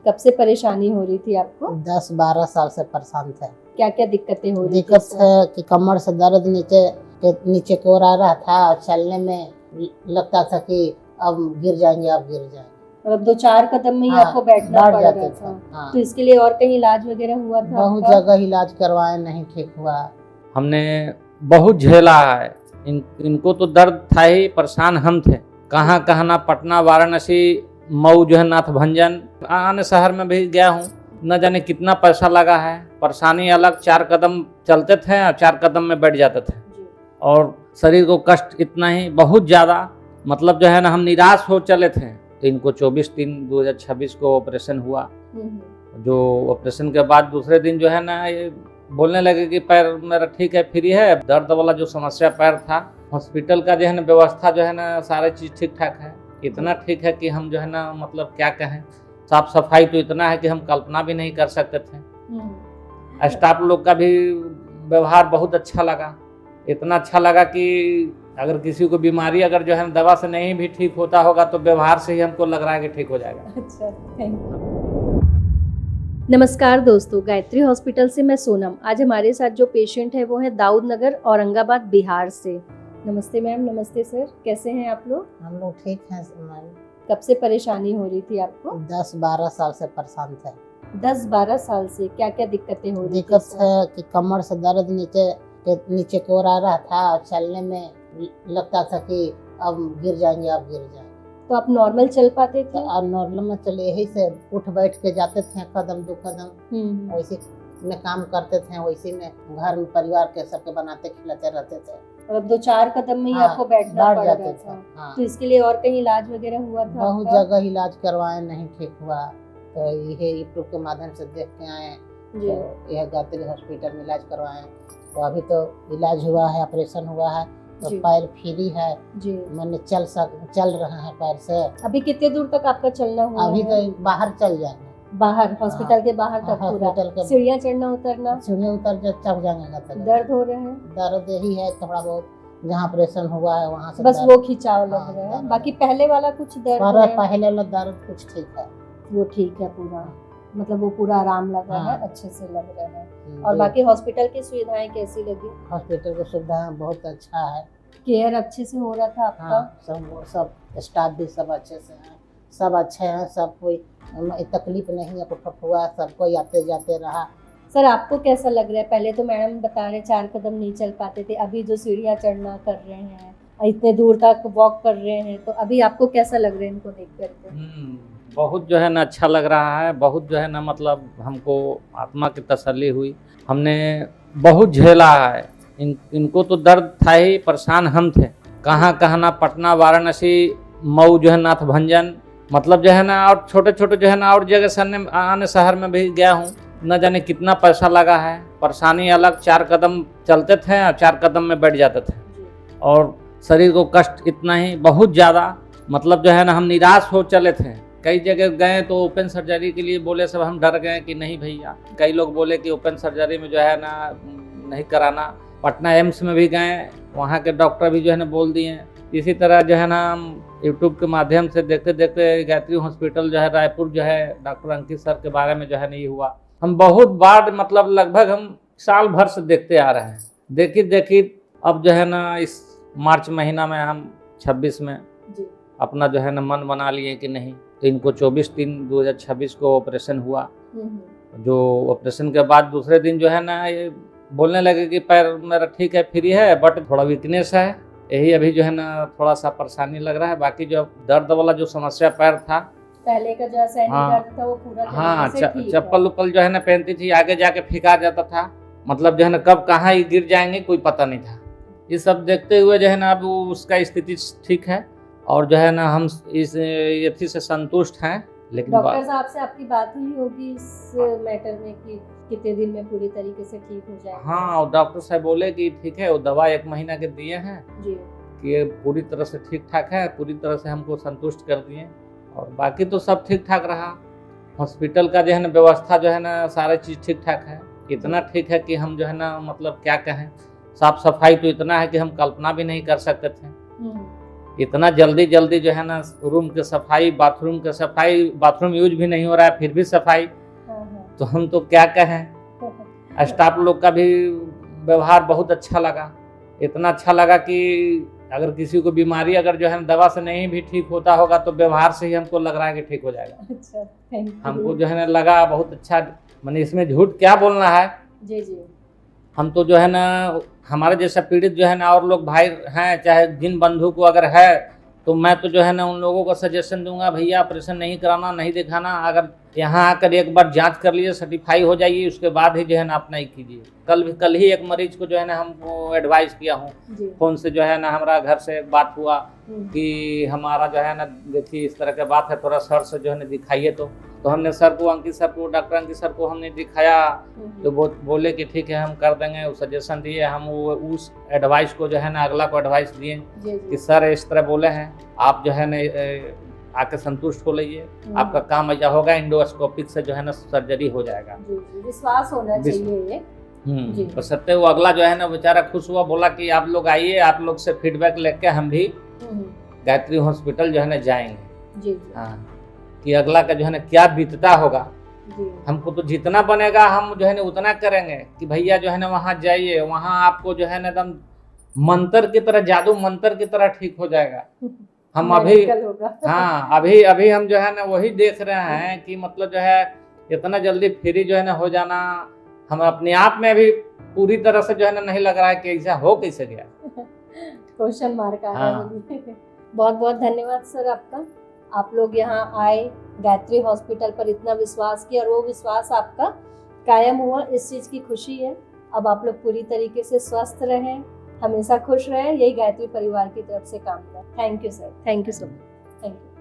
कब से परेशानी हो रही थी आपको? 10-12 साल से परेशान थे। क्या क्या दिक्कतें हो रही थी? दिक्कत है कि कमर से दर्द नीचे की ओर आ रहा था और चलने में लगता था कि अब गिर जाएंगे। मतलब 2-4 कदम में ही हाँ, आपको बैठना बैठ पड़ जाते रहा थे। था। हाँ। तो इसके लिए और कहीं इलाज वगैरह हुआ था बहुत आपका? जगह इलाज करवाए, नहीं ठीक हुआ। हमने बहुत झेला है। इनको तो दर्द था ही, परेशान हम थे। कहाँ कहाँ ना, पटना, वाराणसी, मऊ जो है, नाथ भंजन, अन्य शहर में भी गया हूँ। न जाने कितना पैसा लगा है। परेशानी अलग, 4 कदम चलते थे और 4 कदम में बैठ जाते थे। और शरीर को कष्ट इतना ही, बहुत ज़्यादा, मतलब जो है ना, हम निराश हो चले थे। तो इनको 24/3/2026 को ऑपरेशन हुआ। जो ऑपरेशन के बाद दूसरे दिन जो है ना, ये बोलने लगे कि पैर मेरा ठीक है, फ्री है। दर्द वाला जो समस्या पैर था, हॉस्पिटल का जो है ना व्यवस्था जो है ना, सारी चीज़ ठीक ठाक है। इतना ठीक है कि हम जो है ना, मतलब क्या कहें, साफ सफाई तो इतना है कि हम कल्पना भी नहीं कर सकते थे। स्टाफ लोग का भी व्यवहार बहुत अच्छा लगा। इतना अच्छा लगा कि अगर किसी को बीमारी अगर जो है दवा से नहीं भी ठीक होता होगा तो व्यवहार से ही हमको लग रहा है कि ठीक हो जाएगा। अच्छा, थैंक यू। नमस्कार दोस्तों, गायत्री हॉस्पिटल से मैं सोनम। आज हमारे साथ जो पेशेंट है वो है दाऊद नगर, औरंगाबाद, बिहार से। नमस्ते मैम। नमस्ते सर, कैसे हैं आप लोग? हम लोग ठीक हैं। कब से परेशानी हो रही थी आपको? 10-12 साल से परेशान थे। 10-12 साल से क्या क्या दिक्कतें हो रही थी? दिक्कत है कि कमर से दर्द नीचे की ओर आ रहा था और चलने में लगता था कि अब गिर जाएंगे। तो आप नॉर्मल चल पाते थे? और नॉर्मल में चले, यही से उठ बैठ के जाते थे, कदम 2 कदम वैसे में काम करते थे। वैसे में घर में परिवार के सबके बनाते खिलाते रहते थे। मतलब 2-4 कदम में ही हाँ, आपको बैठना बैठ पड़ जाते रहा थे। था। हाँ। तो इसके लिए और कहीं इलाज वगैरह हुआ था बहुत आपका? जगह इलाज करवाए, नहीं ठीक हुआ। तो यह यूट्यूब के माध्यम से देख के आए, जी। तो यह गायत्री हॉस्पिटल में इलाज करवाए। तो अभी तो इलाज हुआ है, ऑपरेशन हुआ है, तो जी। पैर फ्री है। जी। मैंने चल रहे हैं पैर से। अभी कितने दूर तक आपका चलना हुआ अभी है? तो बाहर चल जाएंगे। बाहर, हॉस्पिटल के बाहर तक पूरा? हॉस्पिटल के सीढ़ियाँ चढ़ना उतरना? सीढ़ी उतर चढ़ जाएंगे। दर्द हो रहे हैं? दर्द यही है थोड़ा बहुत, जहाँ ऑपरेशन हुआ है वहाँ से बस दर्द। वो खिंचाव लग हाँ, रहा है। दर्द। बाकी पहले वाला कुछ दर्द पर है? पहले वाला दर्द कुछ ठीक है। वो ठीक है पूरा, मतलब वो पूरा आराम लग रहा है, हाँ। अच्छे से लग रहा है। और बाकी हॉस्पिटल की सुविधाएं कैसी लगी? हॉस्पिटल की सुविधाएं बहुत अच्छा है। केयर अच्छे से हो रहा था आपका? हाँ, सब स्टाफ भी सब अच्छे से हैं, सब अच्छे हैं। सब कोई तकलीफ नहीं है, हुआ, सब कोई आते जाते रहा। सर आपको कैसा लग रहा है? पहले तो मैडम बता रहे 4 कदम नहीं चल पाते थे, अभी जो सीढ़ियाँ चढ़ना कर रहे हैं, इतने दूर तक वॉक कर रहे हैं, तो अभी आपको कैसा लग रहा है इनको देख करके? बहुत जो है ना अच्छा लग रहा है। बहुत जो है ना, मतलब हमको आत्मा की तसल्ली हुई। हमने बहुत झेला है। इनको तो दर्द था ही, परेशान हम थे। कहाँ कहाँ ना, पटना, वाराणसी, मऊ जो है, नाथ भंजन, मतलब जो है ना, और छोटे छोटे जो है ना, और जगह अन्य शहर में भी गया हूँ। न जाने कितना पैसा लगा है। परेशानी अलग, 4 कदम चलते थे और 4 कदम में बैठ जाते थे। और शरीर को कष्ट इतना ही, बहुत ज़्यादा, मतलब जो है ना, हम निराश हो चले थे। कई जगह गए तो ओपन सर्जरी के लिए बोले, सब हम डर गए कि नहीं भैया। कई लोग बोले कि ओपन सर्जरी में जो है ना नहीं कराना। पटना एम्स में भी गए, वहाँ के डॉक्टर भी जो है ना बोल दिए। इसी तरह जो है ना, हम यूट्यूब के माध्यम से देखते देखते गायत्री हॉस्पिटल जो है रायपुर जो है, डॉक्टर अंकित सर के बारे में जो है ना ये हुआ। हम बहुत बार, मतलब लगभग हम साल भर से देखते आ रहे हैं। देखी अब जो है ना, इस मार्च महीना में हम 26 में अपना जो है ना मन बना लिए कि नहीं। तो इनको 24/3/2026 को ऑपरेशन हुआ। जो ऑपरेशन के बाद दूसरे दिन जो है ना, ये बोलने लगे कि पैर मेरा ठीक है, फ्री है, बट थोड़ा वीकनेस है। यही अभी जो है ना थोड़ा सा परेशानी लग रहा है। बाकी जो दर्द वाला जो समस्या पैर था, पहले का जो असहनीय दर्द था वो पूरा हाँ, तरीके से ठीक है। चप्पल उप्पल जो है ना पहनती थी, आगे जाके फेंका जाता था। मतलब जो है ना, कब कहाँ ही गिर जाएंगे कोई पता नहीं था। ये सब देखते हुए जो है ना, अब उसका स्थिति ठीक है। और जो है ना, हम इस यथी से संतुष्ट हैं। लेकिन डॉक्टर साहब से आपकी बात हुई होगी इस मैटर में कि कितने दिन में पूरी तरीके से ठीक हो जाएगा? हाँ, और डॉक्टर साहब बोले कि ठीक है, वो दवा 1 महीना के दिए हैं जी, कि ये पूरी तरह से ठीक ठाक है, पूरी तरह से हमको संतुष्ट कर दिए। और बाकी तो सब ठीक ठाक रहा। हॉस्पिटल का जो है ना व्यवस्था जो है ना, सारी चीज़ ठीक ठाक है। इतना ठीक है कि हम जो है ना, मतलब क्या कहें, साफ सफाई तो इतना है कि हम कल्पना भी नहीं कर सकते थे। इतना जल्दी जल्दी जो है ना रूम की सफाई, बाथरूम यूज भी नहीं हो रहा है, फिर भी सफाई, तो हम तो क्या कहें। स्टाफ लोग का भी व्यवहार बहुत अच्छा लगा, इतना अच्छा लगा कि अगर किसी को बीमारी अगर जो है दवा से नहीं भी ठीक होता होगा तो व्यवहार से ही हमको लग रहा है कि ठीक हो जाएगा। अच्छा, थैंक यू। हमको जो है ना लगा बहुत अच्छा, मैंने इसमें झूठ क्या बोलना है। जी जी। हम तो जो है ना हमारे जैसा पीड़ित जो है ना और लोग भाई हैं, चाहे जिन बंधु को अगर है, तो मैं तो जो है ना उन लोगों को सजेशन दूंगा, भैया ऑपरेशन नहीं कराना, नहीं दिखाना, अगर यहाँ आकर एक बार जांच कर लीजिए, सर्टिफाई हो जाइए, उसके बाद ही जो है ना अपना ही कीजिए। कल ही एक मरीज को जो है ना हमको एडवाइस किया हूँ फोन से, जो है ना हमारा घर से बात हुआ कि हमारा जो है ना देखिए इस तरह की बात है, थोड़ा सर से जो है ना दिखाइए। तो हमने सर को, अंकित सर को, डॉक्टर अंकित सर को हमने दिखाया, तो वो बोले कि ठीक है हम कर देंगे, वो सजेशन दिए, हम वो उस एडवाइस को जो है ना अगला को एडवाइस दिए कि सर इस तरह बोले हैं, आप जो है ना आके संतुष्ट हो लीजिए, आपका काम ऐसा होगा, इंडोस्कोपिक से जो है ना सर्जरी हो जाएगा। विश्वास होना चाहिए। तो सत्य वो अगला जो है ना बेचारा खुश हुआ, बोला कि आप लोग आइए, आप लोग से फीडबैक लेके हम भी गायत्री हॉस्पिटल जो है ना जाएंगे। हाँ, कि अगला का जो है ना क्या बीतता होगा। हमको तो जितना बनेगा हम जो है ना उतना करेंगे कि भैया जो है ना वहाँ जाइए, वहाँ आपको जो है ना एकदम मंत्र की तरह, जादू मंत्र की तरह ठीक हो जाएगा। हम अभी हाँ अभी हम जो है ना वही देख रहे हैं कि मतलब जो है इतना जल्दी फ्री जो है ना हो जाना, हम अपने आप में भी पूरी तरह से जो है ना नहीं लग रहा है कि ऐसा हो कैसे गया। क्वेश्चन मार्क आ रहा है। बहुत बहुत धन्यवाद सर आपका, आप लोग यहाँ आए, गायत्री हॉस्पिटल पर इतना विश्वास किया और वो विश्वास आपका कायम हुआ, इस चीज़ की खुशी है। अब आप लोग पूरी तरीके से स्वस्थ रहें, हमेशा खुश रहें, यही गायत्री परिवार की तरफ से कामना। Thank you sir, thank you so much, thank you.